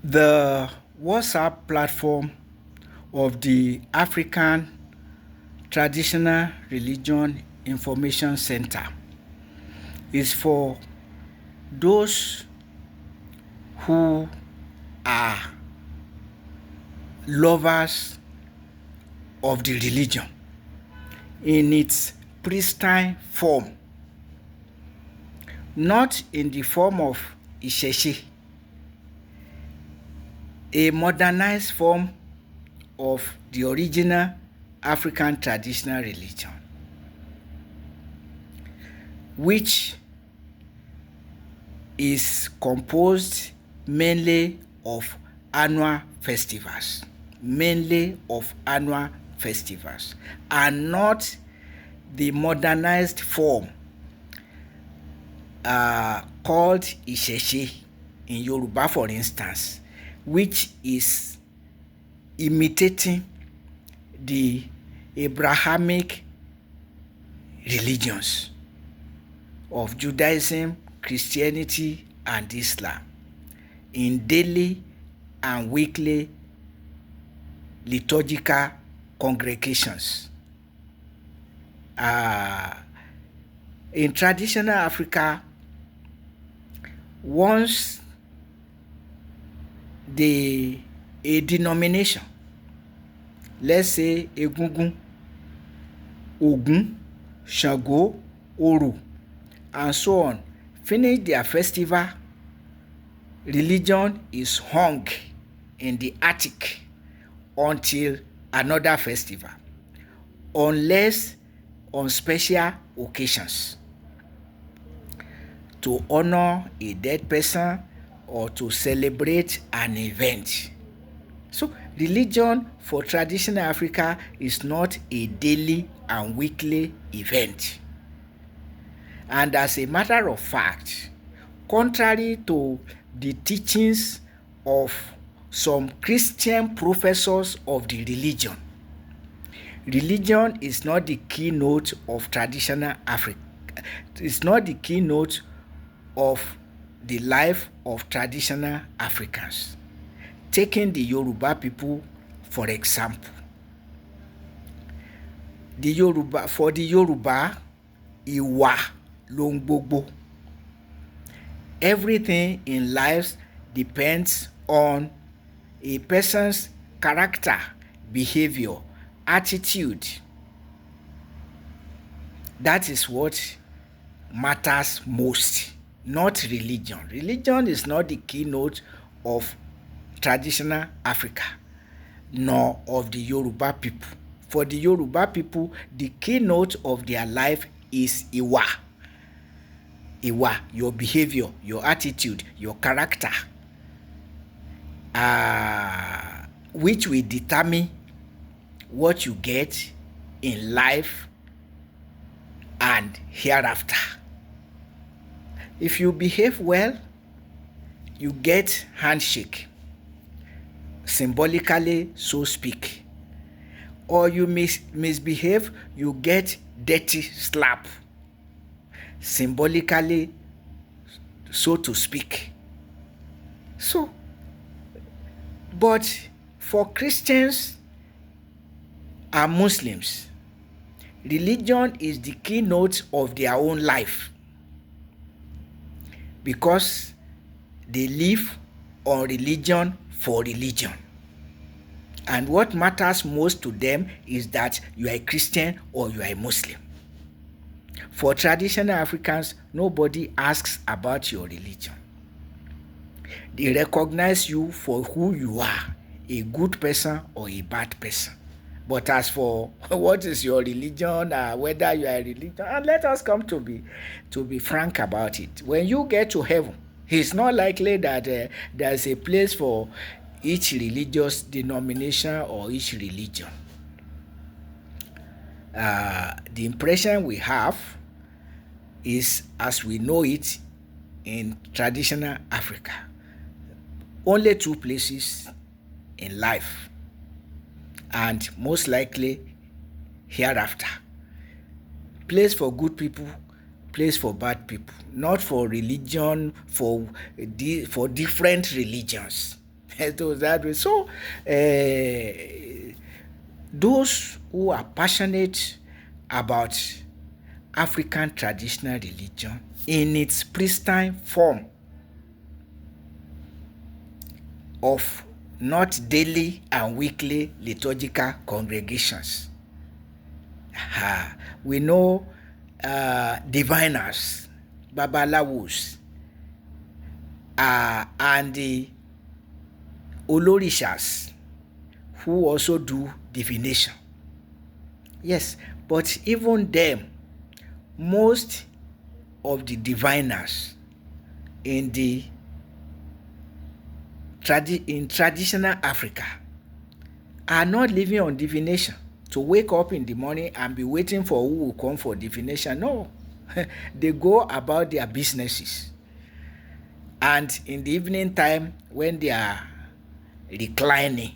The WhatsApp platform of the African Traditional Religion Information Center is for those who are lovers of the religion in its pristine form, not in the form of Ìṣẹ̀ṣe, a modernized form of the original African traditional religion, which is composed mainly of annual festivals, and not the modernized form called Ìṣẹ̀ṣe in Yoruba, for instance, which is imitating the Abrahamic religions of Judaism, Christianity, and Islam in daily and weekly liturgical congregations. In traditional Africa, once a denomination, let's say Egungun, Ògún, Ṣàngó, Orò, and so on, finish their festival, religion is hung in the attic until another festival, unless on special occasions to honor a dead person or to celebrate an event. So religion for traditional Africa is not a daily and weekly event. And as a matter of fact, contrary to the teachings of some Christian professors of the religion is not the keynote of traditional Africa. It's not the keynote of the life of traditional Africans. Taking the Yoruba people, for example, for the Yoruba, ìwà lohun gbogbo. Everything in life depends on a person's character, behavior, attitude. That is what matters most, not religion. Religion is not the keynote of traditional Africa, nor of the Yoruba people. For the Yoruba people, the keynote of their life is ìwà. Ìwà, your behavior, your attitude, your character, which will determine what you get in life and hereafter. If you behave well, you get handshake, symbolically so speak. Or you misbehave, you get dirty slap, symbolically so to speak. So, but for Christians and Muslims, religion is the keynote of their own life, because they live on religion for religion. And what matters most to them is that you are a Christian or you are a Muslim. For traditional Africans, nobody asks about your religion. They recognize you for who you are, a good person or a bad person. But as for what is your religion, whether you are a religion, and let us come to be frank about it. When you get to heaven, it's not likely that there's a place for each religious denomination or each religion. The impression we have is as we know it in traditional Africa. Only two places in life, and most likely hereafter. Place for good people, place for bad people, not for religion, for different religions. So that way. So those who are passionate about African traditional religion in its pristine form of not daily and weekly liturgical congregations. We know diviners, babalawos, and the olorishas who also do divination. Yes, but even them, most of the diviners in traditional Africa are not living on divination to wake up in the morning and be waiting for who will come for divination. No, they go about their businesses, and in the evening time when they are reclining,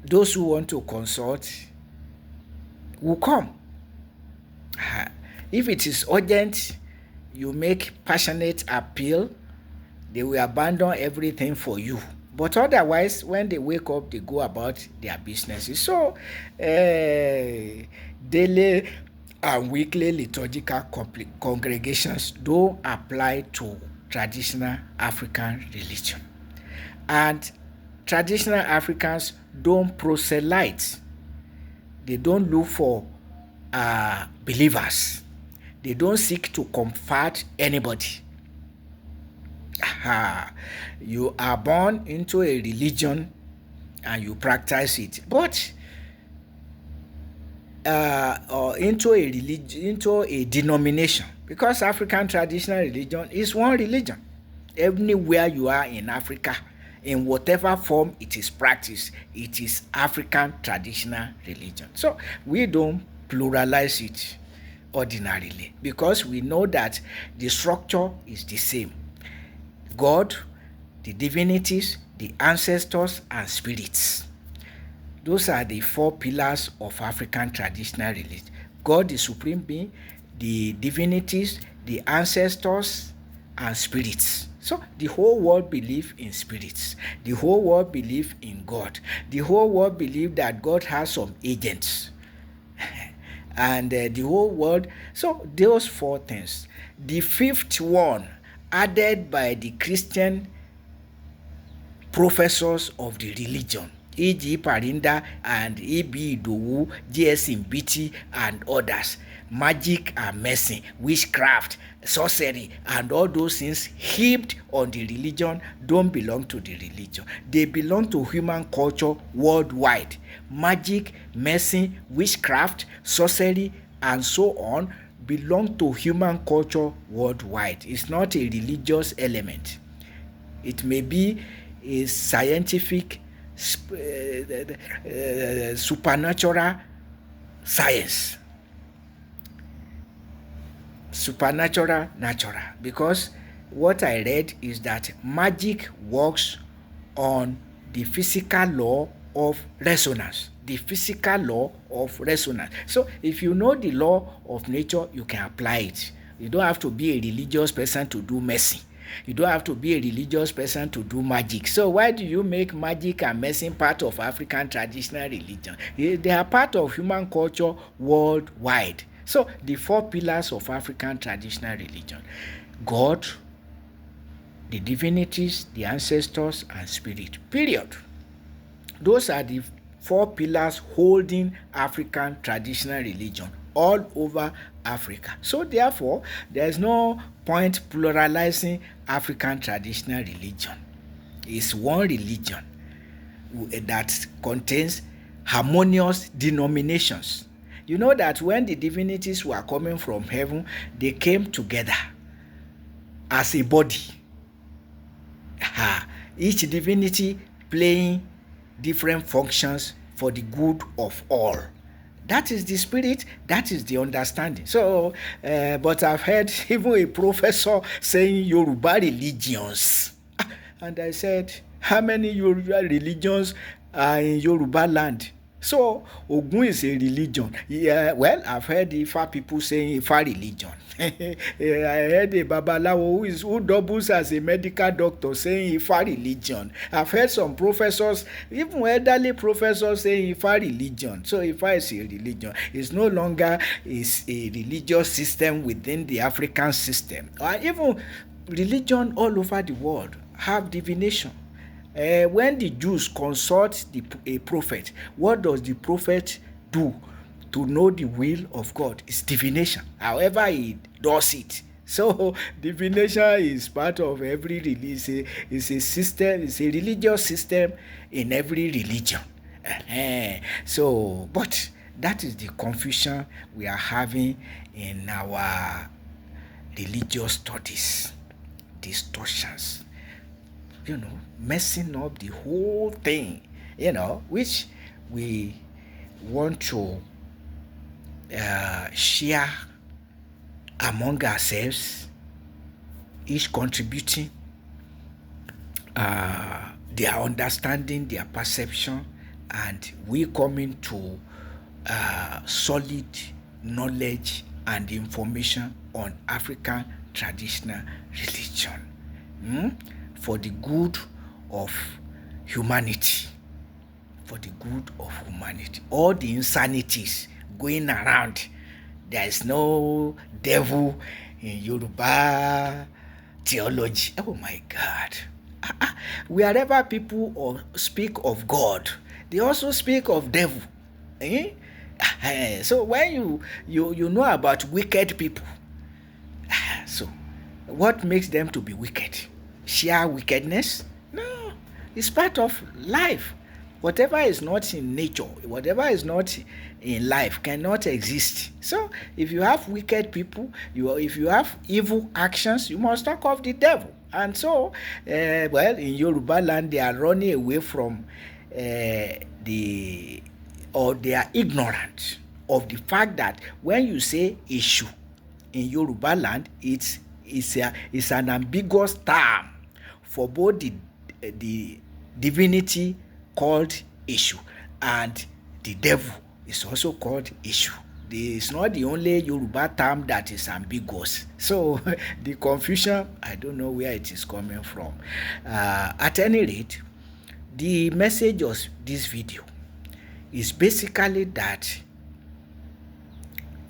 those who want to consult will come. If it is urgent, you make passionate appeal, they will abandon everything for you. But otherwise, when they wake up, they go about their businesses. So, daily and weekly liturgical congregations don't apply to traditional African religion. And traditional Africans don't proselyte. They don't look for believers. They don't seek to convert anybody. You are born into a religion and you practice it, but or into a denomination, because African traditional religion is one religion. Anywhere you are in Africa, in whatever form it is practiced, it is African traditional religion. So we don't pluralize it ordinarily, because we know that the structure is the same. God, the divinities, the ancestors, and spirits. Those are the four pillars of African traditional religion. God, the supreme being, the divinities, the ancestors, and spirits. So the whole world believes in spirits. The whole world believes in God. The whole world believes that God has some agents. And the whole world. So those four things. The fifth one, added by the Christian professors of the religion, E.G. Parinda and E.B. Idowu, J.S. Mbiti, and others. Magic and medicine, witchcraft, sorcery, and all those things heaped on the religion don't belong to the religion. They belong to human culture worldwide. Magic, medicine, witchcraft, sorcery, and so on belong to human culture worldwide. It's not a religious element. It may be a scientific, supernatural science. Supernatural, natural. Because what I read is that magic works on the physical law of resonance. The physical law of resonance. So if you know the law of nature, you can apply it. You don't have to be a religious person to do medicine. You don't have to be a religious person to do magic. So why do you make magic and medicine part of African traditional religion? They are part of human culture worldwide. So the four pillars of African traditional religion: God, the divinities, the ancestors, and spirit. Period. Those are the four pillars holding African traditional religion all over Africa. So therefore, there is no point pluralizing African traditional religion. It's one religion that contains harmonious denominations. You know that when the divinities were coming from heaven, they came together as a body. Each divinity playing different functions for the good of all. That is the spirit, that is the understanding. So, but I've heard even a professor saying Yoruba religions. And I said, how many Yoruba religions are in Yoruba land? So Ogun is a religion. Yeah, well, I've heard Ifa people saying Ifa religion. I heard a Babalawo who doubles as a medical doctor saying Ifa religion. I've heard some professors, even elderly professors, saying Ifa religion. So Ifa is a religion. It's no longer is a religious system within the African system. Or even religion all over the world have divination. When the Jews consult a prophet, what does the prophet do to know the will of God? It's divination. However he does it. So divination is part of every religion. It's a system. It's a religious system in every religion. So, but that is the confusion we are having in our religious studies. Distortions, messing up the whole thing, which we want to share among ourselves, each contributing their understanding, their perception, and we coming to solid knowledge and information on African traditional religion for the good of humanity. For the good of humanity. All the insanities going around. There is no devil in Yoruba theology. Oh my God. Wherever people speak of God, they also speak of devil. So when you know about wicked people, so what makes them to be wicked? Sheer wickedness? No, it's part of life. Whatever is not in nature, whatever is not in life cannot exist. So if you have wicked people, if you have evil actions, you must talk of the devil. And so, in Yoruba land, they are running away from they are ignorant of the fact that when you say issue in Yoruba land, it's an ambiguous term for both the divinity called issue and the devil is also called issue. It's not the only Yoruba term that is ambiguous. So the confusion, I don't know where it is coming from. At any rate, the message of this video is basically that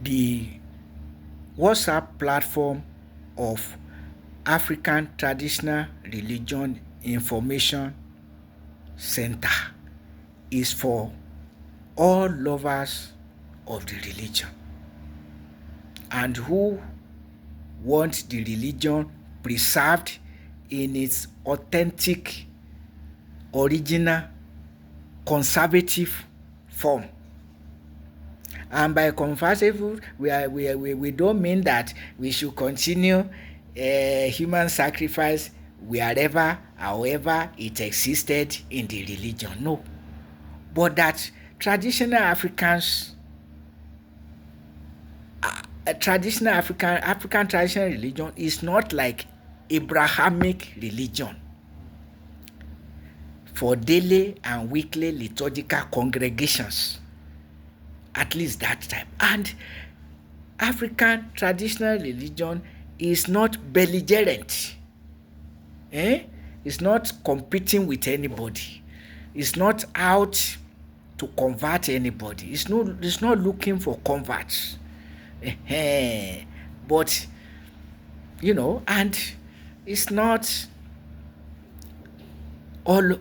the WhatsApp platform of African Traditional Religion Information Center is for all lovers of the religion and who want the religion preserved in its authentic, original, conservative form. And by conservative, we don't mean that we should continue human sacrifice wherever, however it existed in the religion. No. But that traditional African traditional religion is not like Abrahamic religion for daily and weekly liturgical congregations, at least that type. And African traditional religion is not belligerent. It's not competing with anybody. It's not out to convert anybody. It's not looking for converts. But and it's not all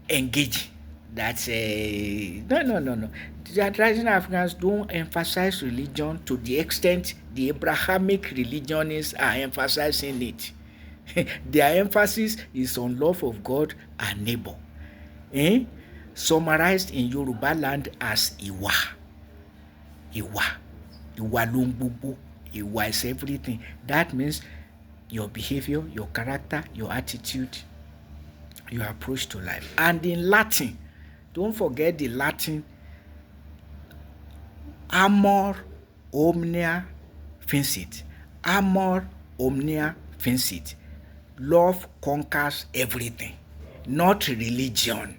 engaging. That's no. The traditional Africans don't emphasize religion to the extent the Abrahamic religionists are emphasizing it. Their emphasis is on love of God and neighbor. Summarized in Yoruba land as Iwa. Iwa ló ń gbogbo. Iwa is everything. That means your behavior, your character, your attitude, your approach to life. And in Latin, don't forget the Latin, amor omnia vincit. Amor omnia vincit. Love conquers everything, not religion.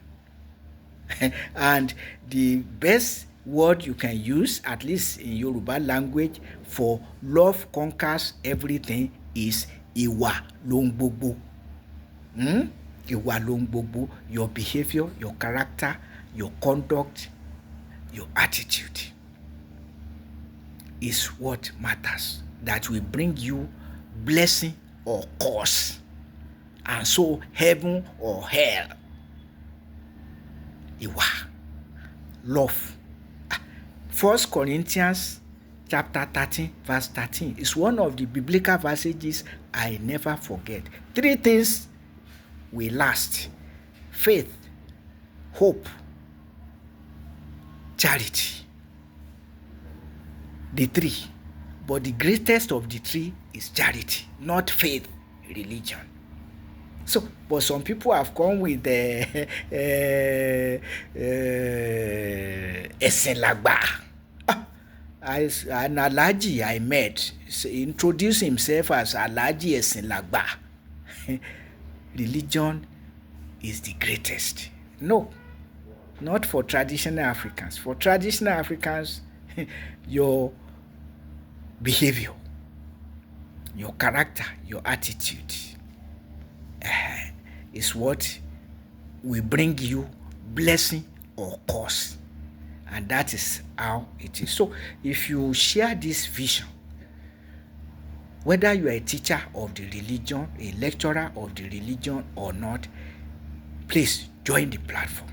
And the best word you can use, at least in Yoruba language, for love conquers everything is ìwà lohun gbogbo. Ìwà lohun gbogbo. Your behavior, your character, your conduct, your attitude is what matters. That will bring you blessing or curse. And so heaven or hell. Ìwà, love. 1 Corinthians chapter 13 verse 13 is one of the biblical passages I never forget. 3 things will last: faith, hope, charity. The 3. But the greatest of the 3 is charity, not faith, religion. So, but some people have come with ẹ̀sìn làgbà. An Alhaji I met introduced himself as Alhaji ẹ̀sìn làgbà. Religion is the greatest. No, not for traditional Africans. For traditional Africans, your behavior, your character, your attitude is what will bring you blessing or curse. And that is how it is. So if you share this vision, whether you are a teacher of the religion, a lecturer of the religion or not, please join the platform.